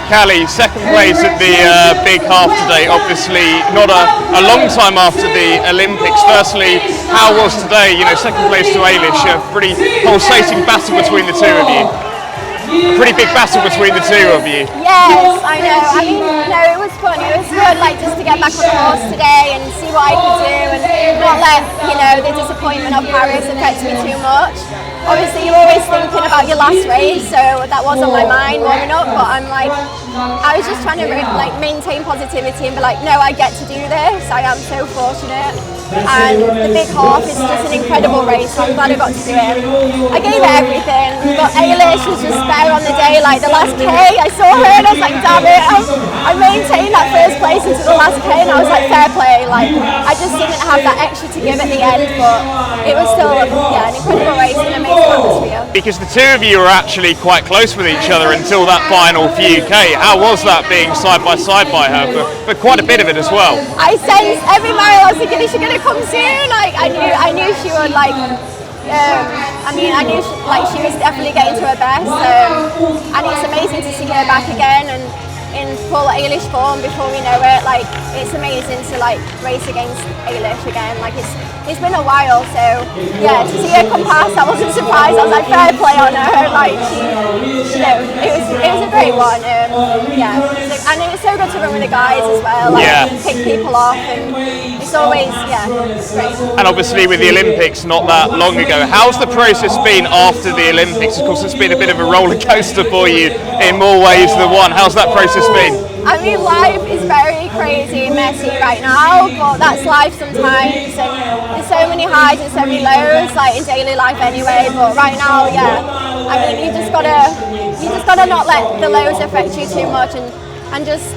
Calli, second place at the big half today, obviously not a long time after the Olympics. Firstly, how was today? You know, second place to Eilish, a pretty pulsating battle between the two of you. A pretty big battle between the two of you. Yes, I know. I mean, no, it was fun. It was good, like, just to get back on the horse today and see what I could do and not let, you know, the disappointment of Paris affect me too much. Obviously, you're always thinking about your last race, so that was on my mind warming up. But I'm like, I was just trying to like maintain positivity and be like, no, I get to do this. I am so fortunate. And the big half is just an incredible race, so I'm glad I got to do it. I gave it everything, but Eilish was just there on the day, like the last K, I saw her and I was like, damn it, I maintained that first place into the last K and I was like, fair play, like I just didn't have that extra to give at the end, but it was still, yeah, an incredible race and an amazing atmosphere. Because the two of you were actually quite close with each other until that final few K. How was that being side by her for quite a bit of it as well? I sensed every mile I was thinking, is she going to come soon? Like I knew she would, like I knew she was definitely getting to her best, and it's amazing to see her back again and in full Eilish form before we know it. Like, it's amazing to like race against Eilish again. Like, it's been a while, so yeah, to see her come past, I wasn't surprised. I was like, fair play on her. Like, you know, it was a great one. Yeah, and it was so good to run with the guys as well. Like, pick people off, and it's always it's great. And obviously with the Olympics not that long ago, how's the process been after the Olympics? Of course, it's been a bit of a roller coaster for you in more ways than one. How's that process been? I mean, life is very crazy and messy right now, but that's life sometimes, and there's so many highs and so many lows, like in daily life anyway. But right now, I mean, you just gotta not let the lows affect you too much, and just,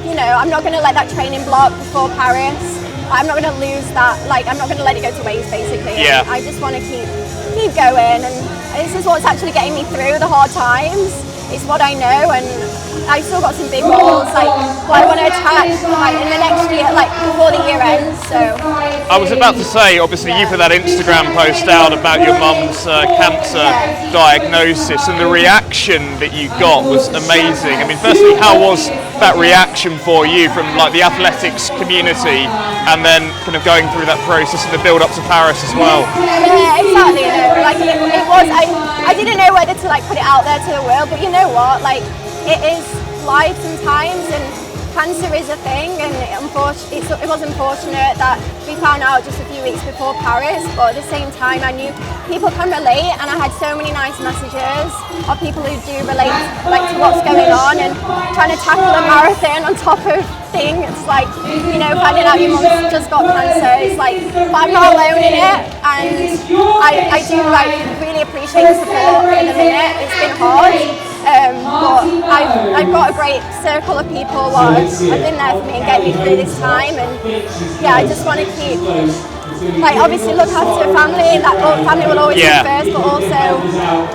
you know, I'm not gonna let that training block before Paris. I'm not gonna lose that. Like, I'm not gonna let it go to waste, basically. Yeah. I just want to keep going, and this is what's actually getting me through the hard times. It's what I know, and I've still got some big goals, like what I want to attack like in the next year, like before the year ends. So I was about to say, obviously you put that Instagram post out about your mum's cancer diagnosis, and the reaction that you got was amazing. I mean, firstly, how was that reaction for you from like the athletics community, and then kind of going through that process and the build up to Paris as well? Yeah, exactly. You know, like it was. I didn't know whether to like put it out there to the world, but you know what? Like, it is life sometimes, and cancer is a thing, and it was unfortunate that we found out just a few weeks before Paris, but at the same time I knew people can relate, and I had so many nice messages of people who do relate like to what's going on, and trying to tackle a marathon on top of things like, you know, finding out your mum's just got cancer. It's like, but I'm not alone in it, and I do like really appreciate the support in the minute. It's been hard. But I've got a great circle of people who have been there for me and get me through this time, and I just want to keep, like, obviously look after family, that family will always be first, but also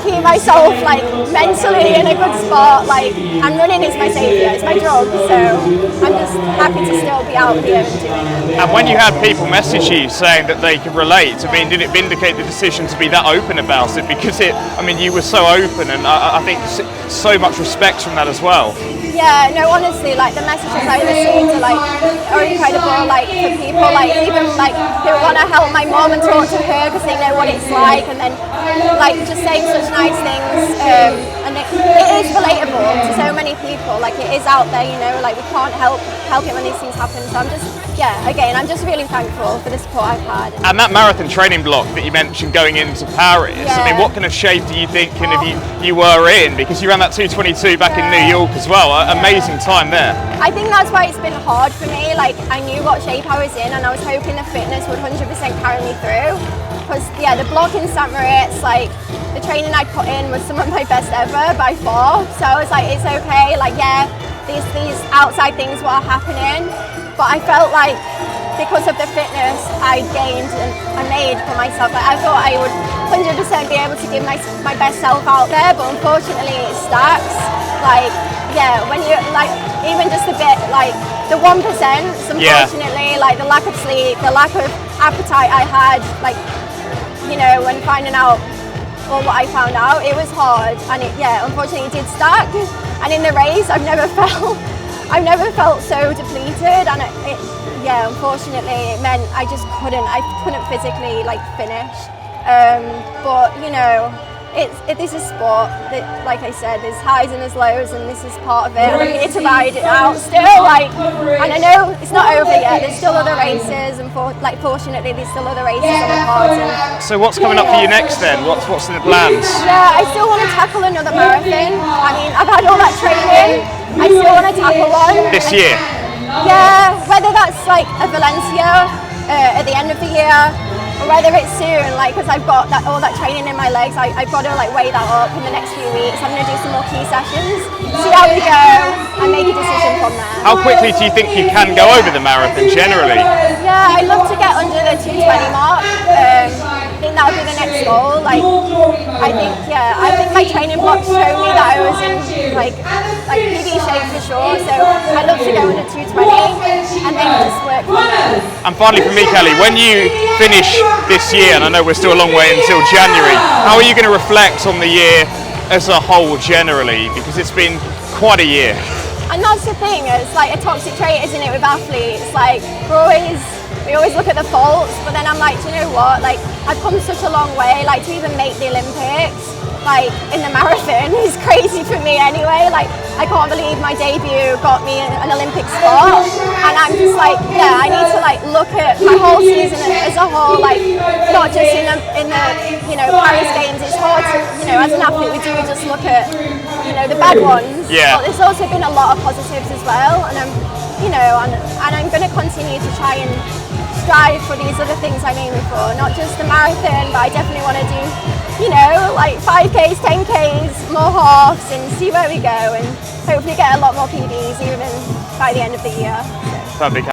keep myself like mentally in a good spot. Like, and running is my saviour, it's my drug, so I'm just happy to still be out here and doing it. And when you had people message you saying that they could relate, I mean, did it vindicate the decision to be that open about it? Because you were so open, and I think so much respect from that as well. Yeah, no, honestly, like the messages I received are incredible, like for people, like even like who want to help my mom and talk to her because they know what it's like, and then like just saying such nice things, and it is relatable to so many people. Like, it is out there, you know, like we can't help it when these things happen. So I'm just, I'm just really thankful for the support I've had. And that marathon training block that you mentioned going into Paris, I mean, what kind of shape do you think you were in? Because you ran that 2:22 back in New York as well. Amazing time there. I think that's why it's been hard for me. Like, I knew what shape I was in, and I was hoping the fitness would 100% carry me through. Because the block in St. Moritz, like the training I put in was some of my best ever by far. So I was like, it's okay. Like, these outside things were happening, but I felt like because of the fitness I gained and I made for myself, like, I thought I would 100% be able to give my best self out there, but unfortunately it stacks. Like, when you like even just a bit, like the 1%, unfortunately, like the lack of sleep, the lack of appetite I had, like, you know, when finding out all what I found out, it was hard, and unfortunately it did stack. and in the race, I've never felt so depleted, and yeah, unfortunately, it meant I couldn't physically like finish. But you know, this is sport. Like I said, there's highs and there's lows, and this is part of it. And I'm here to ride it out still. Like, and I know it's not over yet. There's still other races, and fortunately, there's still other races on the cards. So what's coming up for you next then? What's in the plans? Yeah, I still want to tackle another marathon. I mean, I've had all that training. I still want to tackle one This year? Yeah, whether that's like a Valencia at the end of the year, or whether it's soon, like, because I've got all that training in my legs, I've got to like weigh that up in the next few weeks. I'm going to do some more key sessions, see how we go, and make a decision from there. How quickly do you think you can go over the marathon generally? Yeah, I'd love to get under the 220 mark. I think that would be the next goal. Like, I think my training blocks showed me that I was in like PB shape for sure. So I'd love to go under 220 and then just work from there. And finally for me, Calli, when you finish this year, and I know we're still a long way until January, how are you going to reflect on the year as a whole generally? Because it's been quite a year. And that's the thing, it's like a toxic trait, isn't it, with athletes? Like, we always look at the faults, but then I'm like, do you know what? Like, I've come such a long way, like, to even make the Olympics, like, in the marathon is crazy for me anyway. Like, I can't believe my debut got me an Olympic spot. And I'm just like, yeah, I need to, like, look at my whole season as a whole, like, not just in the you know, Paris Games. It's hard to, you know, as an athlete, we do just look at, you know, the bad ones. Yeah. But there's also been a lot of positives as well. And I'm, you know, and I'm going to continue to try and strive for these other things I'm aiming for, not just the marathon, but I definitely want to do, you know, like 5Ks, 10Ks, more halves, and see where we go, and hopefully get a lot more PBs even by the end of the year. Lovely.